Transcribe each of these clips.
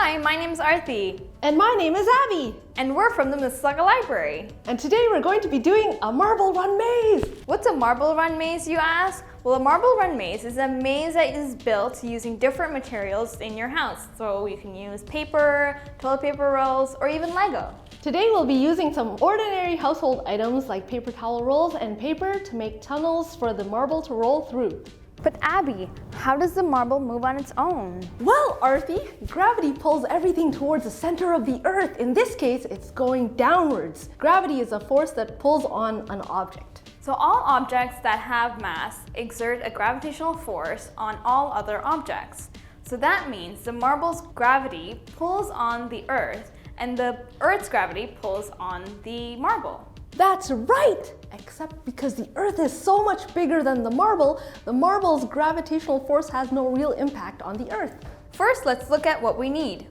Hi, my name's Arthi. And my name is Abby. And we're from the Mississauga Library. And today we're going to be doing a marble run maze. What's a marble run maze, you ask? Well, a marble run maze is a maze that is built using different materials in your house. So you can use paper, toilet paper rolls, or even Lego. Today we'll be using some ordinary household items like paper towel rolls and paper to make tunnels for the marble to roll through. But Abby, how does the marble move on its own? Well, Arthi, gravity pulls everything towards the center of the earth. In this case, it's going downwards. Gravity is a force that pulls on an object. So all objects that have mass exert a gravitational force on all other objects. So that means the marble's gravity pulls on the earth and the earth's gravity pulls on the marble. That's right! Except because the earth is so much bigger than the marble's gravitational force has no real impact on the earth. First, let's look at what we need.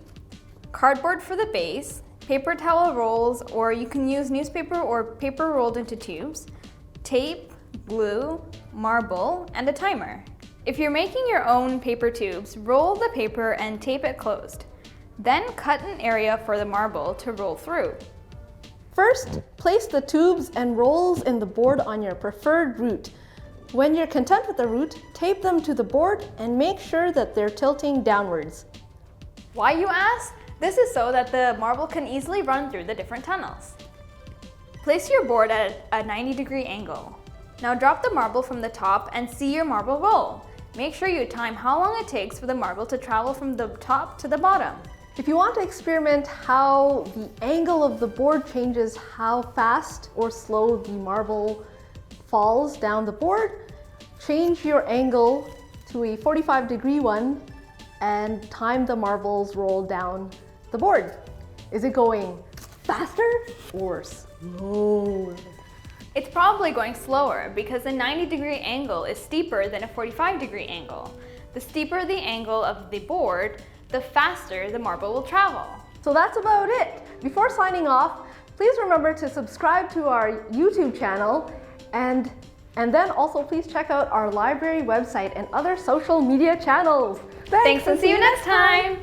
Cardboard for the base, paper towel rolls, or you can use newspaper or paper rolled into tubes, tape, glue, marble, and a timer. If you're making your own paper tubes, roll the paper and tape it closed. Then cut an area for the marble to roll through. First, place the tubes and rolls in the board on your preferred route. When you're content with the route, tape them to the board and make sure that they're tilting downwards. Why, you ask? This is so that the marble can easily run through the different tunnels. Place your board at a 90-degree angle. Now drop the marble from the top and see your marble roll. Make sure you time how long it takes for the marble to travel from the top to the bottom. If you want to experiment how the angle of the board changes how fast or slow the marble falls down the board, change your angle to a 45-degree one and time the marbles roll down the board. Is it going faster or slower? It's probably going slower because the 90-degree angle is steeper than a 45-degree angle. The steeper the angle of the board, the faster the marble will travel. So that's about it. Before signing off, please remember to subscribe to our YouTube channel and then also please check out our library website and other social media channels. Thanks and see you next time.